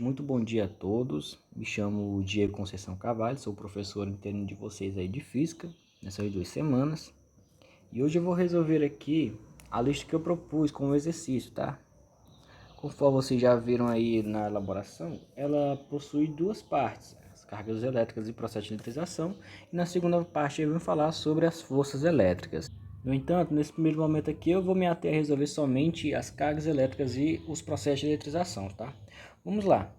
muito bom dia a todos. Me chamo Diego Conceição Carvalho, sou professor interno de vocês aí de Física, nessas 2 semanas. E hoje eu vou resolver aqui a lista que eu propus como exercício, tá? Conforme vocês já viram aí na elaboração, ela possui 2 partes, as cargas elétricas e processo de eletrização. E na segunda parte eu vou falar sobre as forças elétricas. No entanto, nesse primeiro momento aqui eu vou me ater a resolver somente as cargas elétricas e os processos de eletrização, tá? Vamos lá.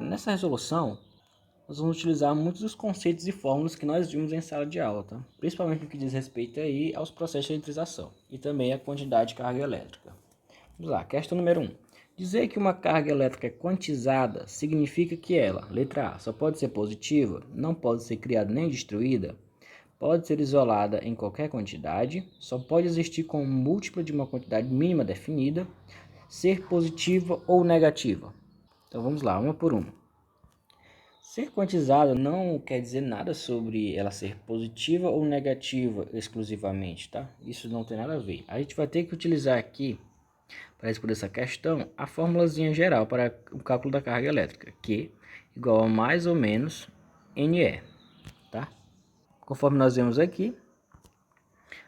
Nessa resolução, nós vamos utilizar muitos dos conceitos e fórmulas que nós vimos em sala de aula, tá? Principalmente no que diz respeito aí aos processos de eletrização e também à quantidade de carga elétrica. Vamos lá, questão número 1. Dizer que uma carga elétrica é quantizada significa que ela, letra A, só pode ser positiva, não pode ser criada nem destruída, pode ser isolada em qualquer quantidade, só pode existir como múltiplo de uma quantidade mínima definida, ser positiva ou negativa. Então vamos lá, uma por uma. Ser quantizada não quer dizer nada sobre ela ser positiva ou negativa exclusivamente, tá? Isso não tem nada a ver. A gente vai ter que utilizar aqui, para responder essa questão, a formulazinha geral para o cálculo da carga elétrica, Q igual a mais ou menos NE, tá? Conforme nós vemos aqui,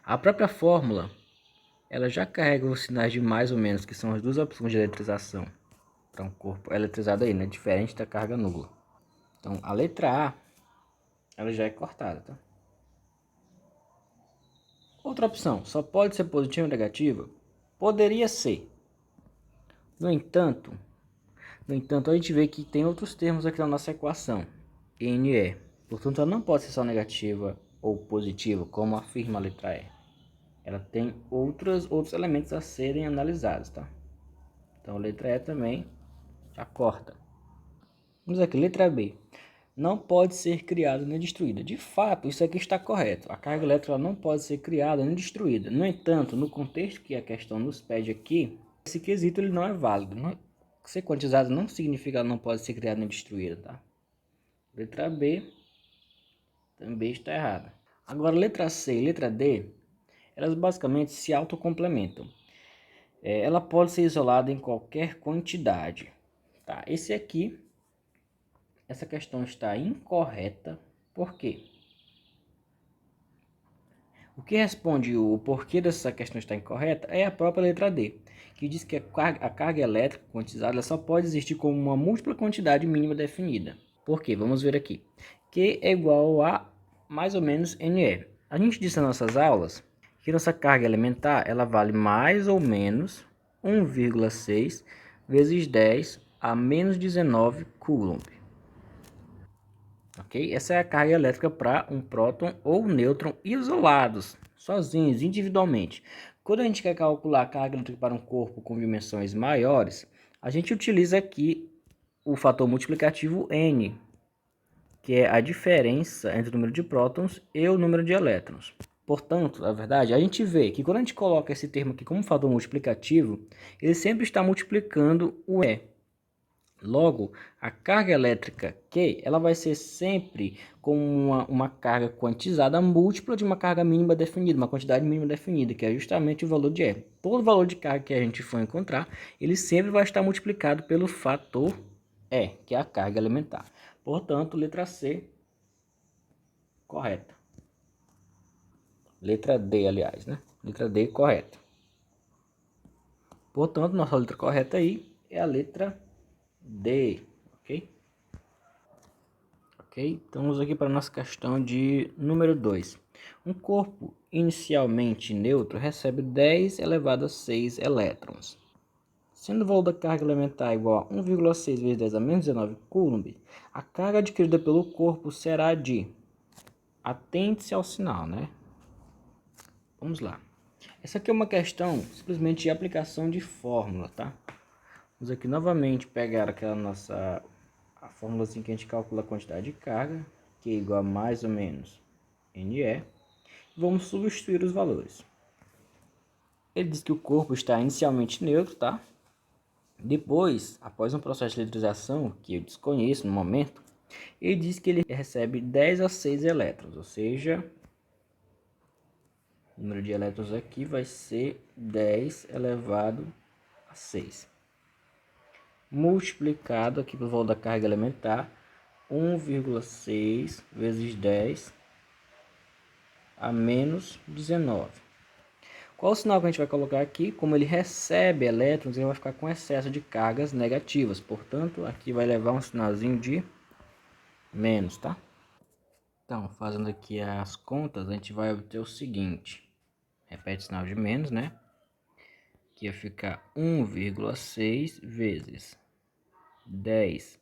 a própria fórmula, ela já carrega os sinais de mais ou menos, que são as duas opções de eletrização para um corpo eletrizado aí, né? Diferente da carga nula. Então, a letra A, ela já é cortada, tá? Outra opção, só pode ser positiva ou negativa? Poderia ser. No entanto, a gente vê que tem outros termos aqui na nossa equação, NE. Portanto, ela não pode ser só negativa ou positiva, como afirma a letra E. Ela tem outros elementos a serem analisados, tá? Então, a letra E também já corta. Vamos aqui, letra B. Não pode ser criada nem destruída. De fato, isso aqui está correto. A carga elétrica não pode ser criada nem destruída. No entanto, no contexto que a questão nos pede aqui, esse quesito ele não é válido. Ser quantizada não significa que ela não pode ser criada nem destruída, tá? Letra B também está errada. Agora, letra C e letra D, elas basicamente se autocomplementam. Ela pode ser isolada em qualquer quantidade, tá? Essa questão está incorreta. Por quê? O que responde o porquê dessa questão estar incorreta é a própria letra D, que diz que a carga elétrica quantizada só pode existir como uma múltipla quantidade mínima definida. Por quê? Vamos ver aqui. Q é igual a mais ou menos NE. A gente disse nas nossas aulas que nossa carga elementar ela vale mais ou menos 1,6 vezes 10 a menos 19 coulomb. Ok? Essa é a carga elétrica para um próton ou nêutron isolados, sozinhos, individualmente. Quando a gente quer calcular a carga elétrica para um corpo com dimensões maiores, a gente utiliza aqui o fator multiplicativo N, que é a diferença entre o número de prótons e o número de elétrons. Portanto, na verdade, a gente vê que quando a gente coloca esse termo aqui como fator multiplicativo, ele sempre está multiplicando o E. Logo, a carga elétrica Q, ela vai ser sempre com uma carga quantizada múltipla de uma carga mínima definida, uma quantidade mínima definida, que é justamente o valor de E. Todo valor de carga que a gente for encontrar, ele sempre vai estar multiplicado pelo fator E, que é a carga elementar. Portanto, letra C, correta. Letra D, aliás, né? Letra D, correta. Portanto, nossa letra correta aí é a letra D, ok? Ok, estamos aqui para a nossa questão de número 2. Um corpo inicialmente neutro recebe 10 elevado a 6 elétrons. Sendo o valor da carga elementar igual a 1,6 vezes 10 a menos 19 coulomb, a carga adquirida pelo corpo será de... Atente-se ao sinal, né? Vamos lá. Essa aqui é uma questão simplesmente de aplicação de fórmula, tá? Vamos aqui novamente pegar aquela nossa... a fórmula assim que a gente calcula a quantidade de carga, que é igual a mais ou menos NE. Vamos substituir os valores. Ele diz que o corpo está inicialmente neutro, tá? Depois, após um processo de eletrização, que eu desconheço no momento, ele diz que ele recebe 10 a 6 elétrons, ou seja, o número de elétrons aqui vai ser 10 elevado a 6. multiplicado aqui pelo valor da carga elementar, 1,6 vezes 10 a menos 19. Qual o sinal que a gente vai colocar aqui? Como ele recebe elétrons, ele vai ficar com excesso de cargas negativas. Portanto, aqui vai levar um sinalzinho de menos, tá? Então, fazendo aqui as contas, a gente vai obter o seguinte. Repete o sinal de menos, né? Que ia ficar 1,6 vezes 10.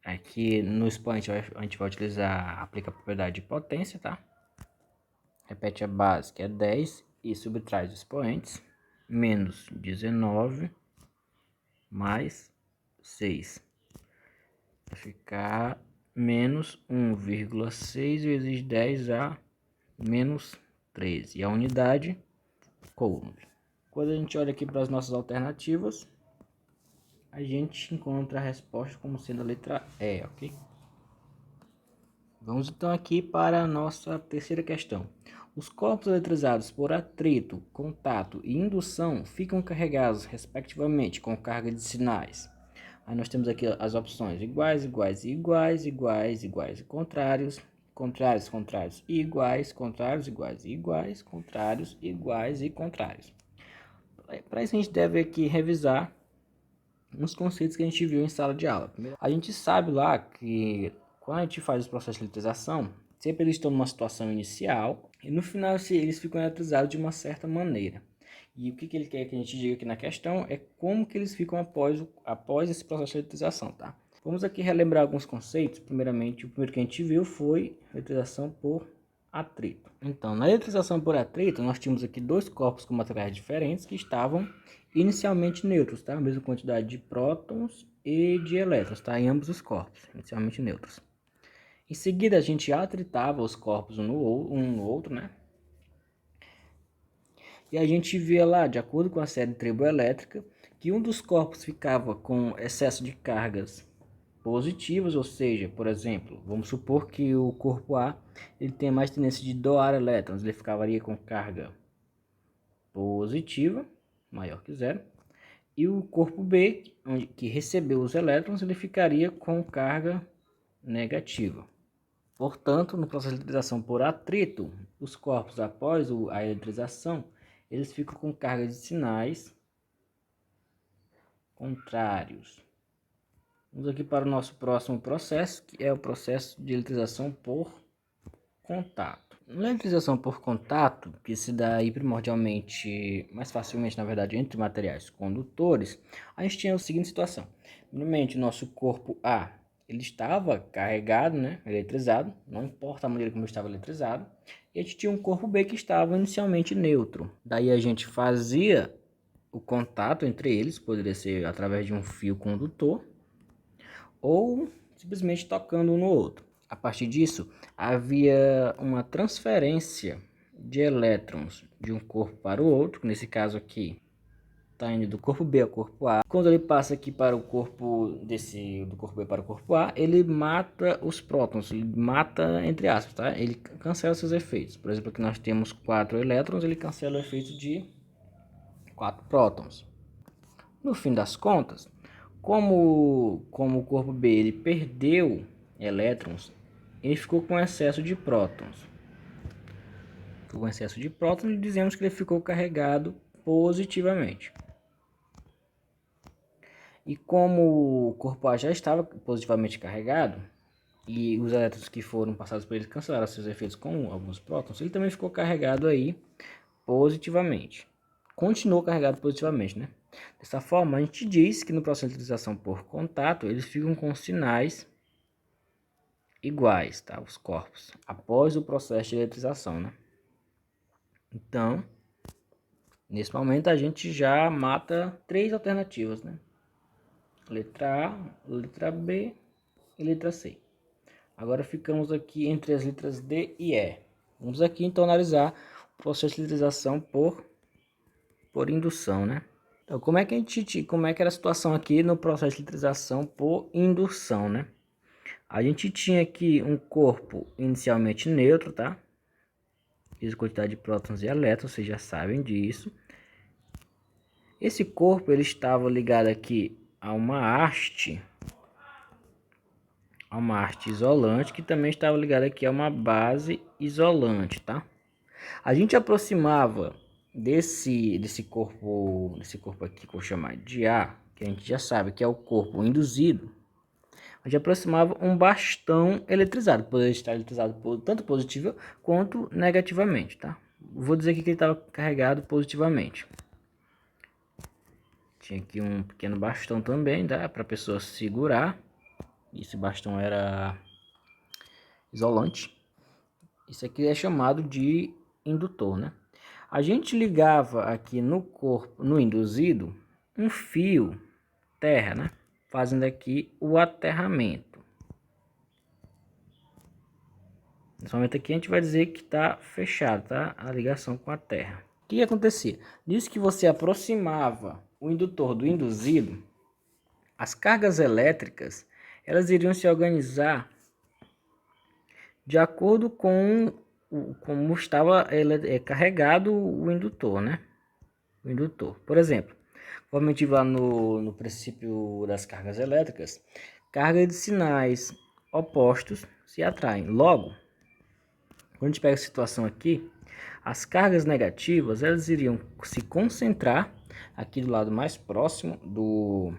Aqui no expoente a gente vai utilizar, aplica a propriedade de potência, tá? Repete a base, que é 10, e subtrai os expoentes. Menos 19 mais 6. Vai ficar menos 1,6 vezes 10 a menos 13. E a unidade, coulomb. Quando a gente olha aqui para as nossas alternativas, a gente encontra a resposta como sendo a letra E, ok? Vamos então aqui para a nossa terceira questão. Os corpos eletrizados por atrito, contato e indução ficam carregados respectivamente com carga de sinais. Aí nós temos aqui as opções iguais, iguais e iguais, iguais, iguais e contrários, contrários, contrários e iguais, contrários, iguais e iguais, contrários, iguais e contrários. Para isso a gente deve aqui revisar uns conceitos que a gente viu em sala de aula. A gente sabe lá que quando a gente faz os processos de eletrização, sempre eles estão numa situação inicial e no final eles ficam eletrizados de uma certa maneira. E o que ele quer que a gente diga aqui na questão é como que eles ficam após esse processo de eletrização, tá? Vamos aqui relembrar alguns conceitos. Primeiramente, o primeiro que a gente viu foi eletrização por atrito. Então, na eletrização por atrito, nós tínhamos aqui dois corpos com materiais diferentes que estavam inicialmente neutros, tá? A mesma quantidade de prótons e de elétrons, tá? Em ambos os corpos, inicialmente neutros. Em seguida, a gente atritava os corpos um no outro, né? E a gente via lá, de acordo com a série triboelétrica, que um dos corpos ficava com excesso de cargas positivas, ou seja, por exemplo, vamos supor que o corpo A ele tem mais tendência de doar elétrons, ele ficaria com carga positiva, maior que zero, e o corpo B, que recebeu os elétrons, ele ficaria com carga negativa. Portanto, no processo de eletrização por atrito, os corpos após a eletrização, eles ficam com carga de sinais contrários. Vamos aqui para o nosso próximo processo, que é o processo de eletrização por contato. Na eletrização por contato, que se dá aí primordialmente, mais facilmente, na verdade, entre materiais condutores, a gente tinha a seguinte situação. Primeiramente, o nosso corpo A, ele estava carregado, né, eletrizado, não importa a maneira como estava eletrizado, e a gente tinha um corpo B que estava inicialmente neutro. Daí a gente fazia o contato entre eles, poderia ser através de um fio condutor, ou simplesmente tocando um no outro. A partir disso, havia uma transferência de elétrons de um corpo para o outro, que nesse caso aqui está indo do corpo B ao corpo A. Quando ele passa aqui para o corpo do corpo B para o corpo A, ele mata os prótons, ele mata entre aspas, tá? Ele cancela seus efeitos. Por exemplo, aqui nós temos 4 elétrons, ele cancela o efeito de 4 prótons. No fim das contas, como o corpo B ele perdeu elétrons, ele ficou com excesso de prótons. Com excesso de prótons, dizemos que ele ficou carregado positivamente. E como o corpo A já estava positivamente carregado, e os elétrons que foram passados por ele cancelaram seus efeitos com alguns prótons, ele também ficou carregado aí positivamente. Continuou carregado positivamente, né? Dessa forma, a gente diz que no processo de eletrização por contato, eles ficam com sinais iguais, tá? Os corpos, após o processo de eletrização, né? Então, nesse momento a gente já mata 3 alternativas, né? Letra A, letra B e letra C. Agora ficamos aqui entre as letras D e E. Vamos aqui então analisar o processo de eletrização por indução, né? Então, como é que era a situação aqui no processo de eletrização por indução, né? A gente tinha aqui um corpo inicialmente neutro, tá? Mesma quantidade de prótons e elétrons, vocês já sabem disso. Esse corpo ele estava ligado aqui a uma haste isolante, que também estava ligada aqui a uma base isolante, tá? A gente aproximava desse corpo aqui que eu vou chamar de A, que a gente já sabe que é o corpo induzido. A gente aproximava um bastão eletrizado, poderia estar eletrizado tanto positivo quanto negativamente, tá? Vou dizer aqui que ele estava carregado positivamente. Tinha aqui um pequeno bastão também, tá? Para a pessoa segurar. Esse bastão era isolante. Isso aqui é chamado de indutor, né? A gente ligava aqui no corpo, no induzido, um fio terra, né? Fazendo aqui o aterramento. Nesse momento aqui a gente vai dizer que está fechado, tá? A ligação com a terra. O que acontecia? Diz que você aproximava o indutor do induzido, as cargas elétricas, elas iriam se organizar de acordo com como estava carregado o indutor, né? O indutor. Por exemplo, como a gente lá no princípio das cargas elétricas, carga de sinais opostos se atraem. Logo, quando a gente pega a situação aqui, as cargas negativas elas iriam se concentrar aqui do lado mais próximo do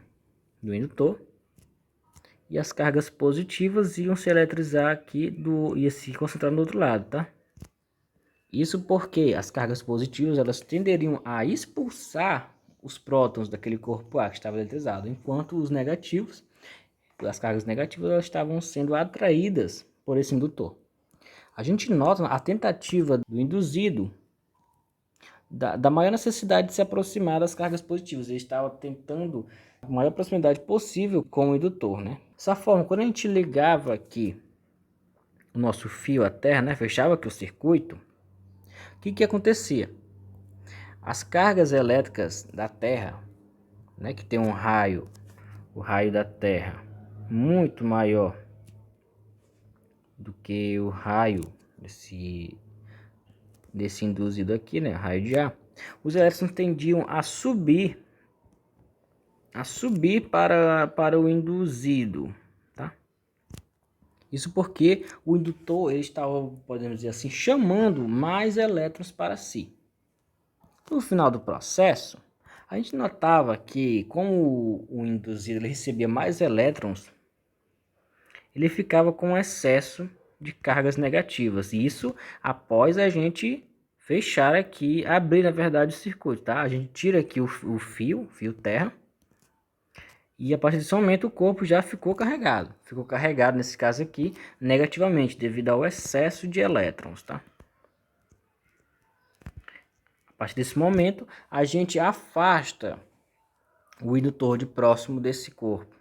indutor, e as cargas positivas iam se eletrizar aqui ia se concentrar no outro lado, tá? Isso porque as cargas positivas elas tenderiam a expulsar os prótons daquele corpo A que estava eletrizado, enquanto os negativos, as cargas negativas, elas estavam sendo atraídas por esse indutor. A gente nota a tentativa do induzido da maior necessidade de se aproximar das cargas positivas. Ele estava tentando a maior proximidade possível com o indutor, né? Dessa forma, quando a gente ligava aqui o nosso fio à terra, né, fechava aqui o circuito, o que acontecia? As cargas elétricas da Terra, né, que tem o raio da Terra muito maior do que o raio desse induzido aqui, né, raio de ar, os elétrons tendiam a subir para o induzido, tá? Isso porque o indutor ele estava, podemos dizer assim, chamando mais elétrons para si. No final do processo, a gente notava que, como o induzido ele recebia mais elétrons, ele ficava com excesso de cargas negativas. Isso após a gente fechar aqui, abrir na verdade o circuito, tá? A gente tira aqui o fio terra, e a partir desse momento o corpo já ficou carregado. Ficou carregado nesse caso aqui negativamente, devido ao excesso de elétrons, tá? A partir desse momento, a gente afasta o indutor de próximo desse corpo.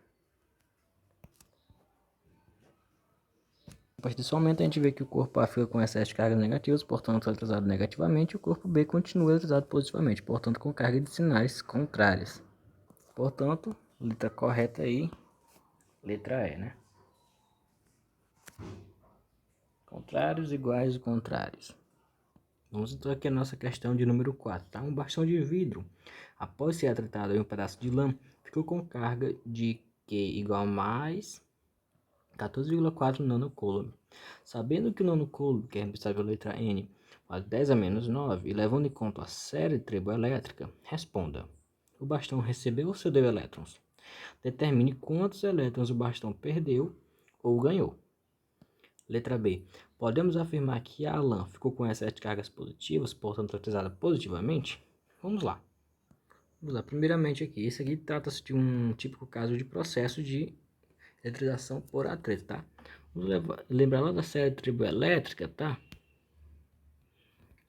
A partir desse momento, a gente vê que o corpo A fica com excesso de cargas negativas, portanto, eletrizado negativamente, e o corpo B continua eletrizado positivamente, portanto, com carga de sinais contrárias. Portanto, letra correta aí, letra E, né? Contrários iguais a contrários. Vamos então aqui a nossa questão de número 4, tá? Um bastão de vidro, após ser atritado em um pedaço de lã, ficou com carga de Q igual a mais 14,4 nanocoulomb. Sabendo que o nanocoulomb, que é responsável pela letra N, vale 10 a menos 9, e levando em conta a série triboelétrica, responda. O bastão recebeu ou cedeu elétrons? Determine quantos elétrons o bastão perdeu ou ganhou. Letra B. Podemos afirmar que a lã ficou com excesso de cargas positivas, portanto eletrizada positivamente? Vamos lá. Primeiramente aqui, isso aqui trata-se de um típico caso de processo de eletrização por atrito, tá? Vamos lembrar lá da série triboelétrica, tá?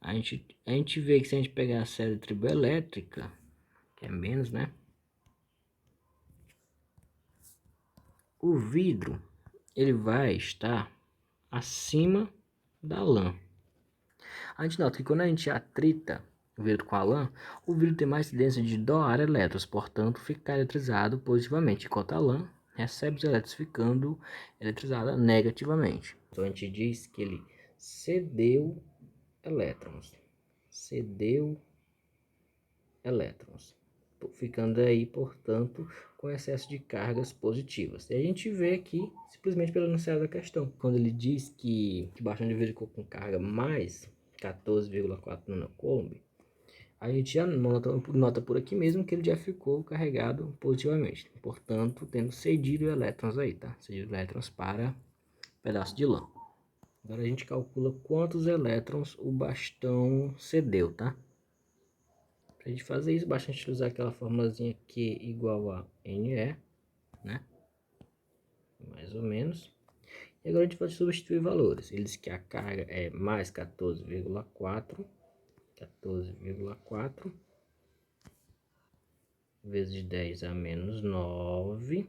A gente vê que se a gente pegar a série triboelétrica, que é menos, né? O vidro, ele vai estar acima da lã. A gente nota que quando a gente atrita o vidro com a lã, o vidro tem mais tendência de doar elétrons, portanto ficar eletrizado positivamente, enquanto a lã recebe os elétrons ficando eletrizada negativamente. Então a gente diz que ele cedeu elétrons. Cedeu elétrons. ficando aí, portanto, com excesso de cargas positivas. E a gente vê aqui, simplesmente pelo enunciado da questão, quando ele diz que bastão de vidro com carga mais 14,4 nanocoulomb, a gente já nota por aqui mesmo que ele já ficou carregado positivamente. Portanto, tendo cedido elétrons aí, tá? Cedido elétrons para pedaço de lã. Agora a gente calcula quantos elétrons o bastão cedeu, tá? Para a gente fazer isso, basta a gente usar aquela formulazinha Q igual a NE, né? Mais ou menos. E agora a gente pode substituir valores. Ele diz que a carga é mais 14,4 vezes 10 a menos 9.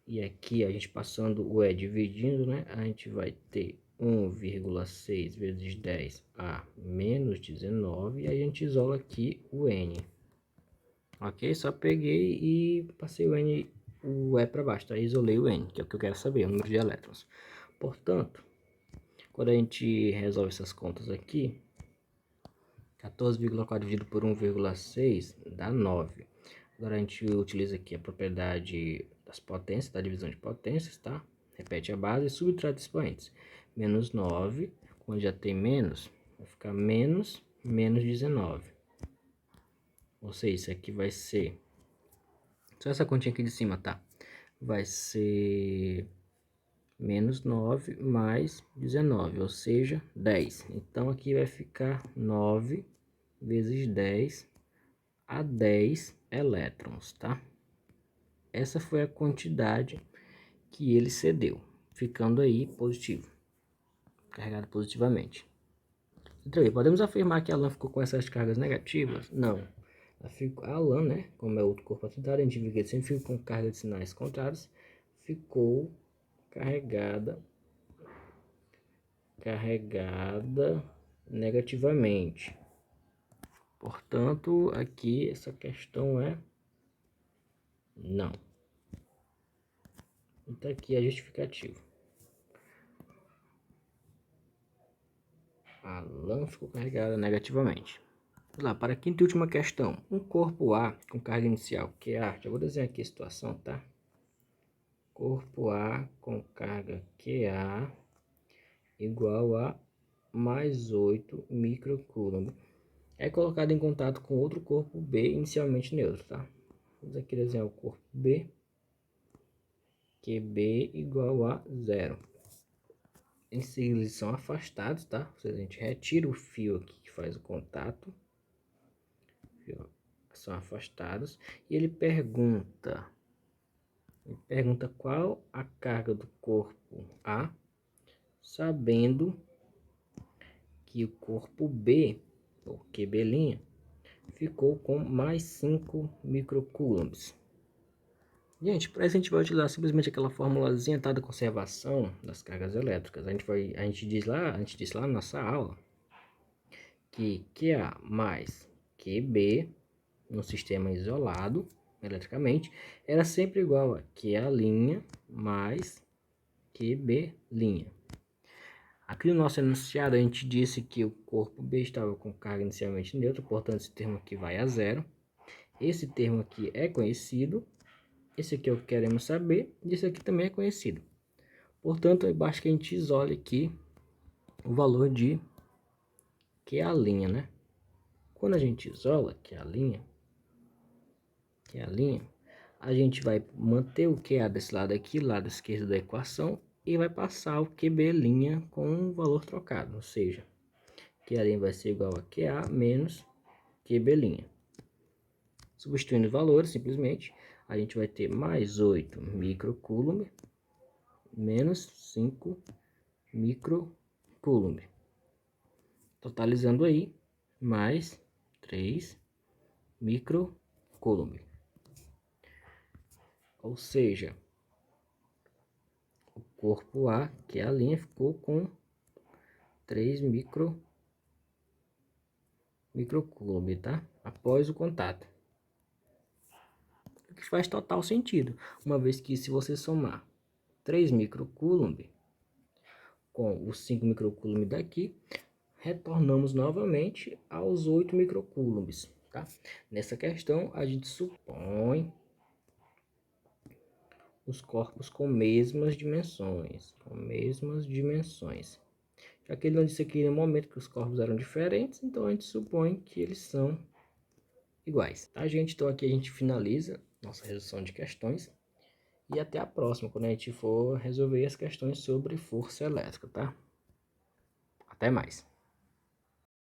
E aqui a gente passando o E dividindo, né? A gente vai ter 1,6 vezes 10 a menos 19. E aí a gente isola aqui o N. Ok? Só peguei e passei o N, o E para baixo, tá? Isolei o N, que é o que eu quero saber, o número de elétrons. Portanto, quando a gente resolve essas contas aqui, 14,4 dividido por 1,6 dá 9. Agora a gente utiliza aqui a propriedade das potências, da divisão de potências, tá? Repete a base e subtrai os expoentes. Menos 9, quando já tem menos, vai ficar menos 19. Ou seja, isso aqui vai ser... Só essa continha aqui de cima, tá? Vai ser menos 9 mais 19, ou seja, 10. Então, aqui vai ficar 9 vezes 10 a 10 elétrons, tá? Essa foi a quantidade que ele cedeu, ficando aí positivo, carregado positivamente. Então, podemos afirmar que a lã ficou com essas cargas negativas? Não. A lã, né, como é outro corpo atividade, a gente viu que ele sempre fica com carga de sinais contrários, ficou carregada negativamente. Portanto, aqui essa questão é não. Então aqui é a justificativa. A lã ficou carregada negativamente. Vamos lá, para a quinta e última questão. Um corpo A com carga inicial QA. Já vou desenhar aqui a situação, tá? Corpo A com carga QA igual a mais 8 microcoulomb. É colocado em contato com outro corpo B inicialmente neutro, tá? Vamos aqui desenhar o corpo B, QB igual a 0. Em seguida, eles são afastados, tá? Ou seja, a gente retira o fio aqui que faz o contato. São afastados. E ele pergunta qual a carga do corpo A, sabendo que o corpo B, ou QB', ficou com mais 5 microcoulombs. Gente, para isso a gente vai utilizar simplesmente aquela formulazinha, tá, da conservação das cargas elétricas. A gente disse lá na nossa aula que QA mais QB no sistema isolado eletricamente era sempre igual a QA' mais QB'. Aqui no nosso enunciado a gente disse que o corpo B estava com carga inicialmente neutra, portanto esse termo aqui vai a zero. Esse termo aqui é conhecido, esse aqui é o que queremos saber, e esse aqui também é conhecido. Portanto, basta que a gente isole aqui o valor de QA', né? Quando a gente isola QA', a gente vai manter o QA desse lado aqui, lado esquerdo da equação, e vai passar o QB' com um valor trocado, ou seja, QA' vai ser igual a QA menos QB'. Substituindo os valores, simplesmente, a gente vai ter mais 8 microcoulomb menos 5 microcoulomb. Totalizando aí, mais 3 microcoulomb. Ou seja, o corpo A, que é a linha, ficou com 3 microcoulomb, tá? Após o contato. O que faz total sentido, uma vez que se você somar 3 microcoulomb com os 5 microcoulomb daqui, retornamos novamente aos 8 microcoulombs. tá? Nessa questão, a gente supõe os corpos com mesmas dimensões, Já que ele não disse aqui no momento que os corpos eram diferentes, então a gente supõe que eles são iguais, tá, gente? Então aqui a gente finaliza nossa resolução de questões e até a próxima, quando a gente for resolver as questões sobre força elétrica, tá? Até mais!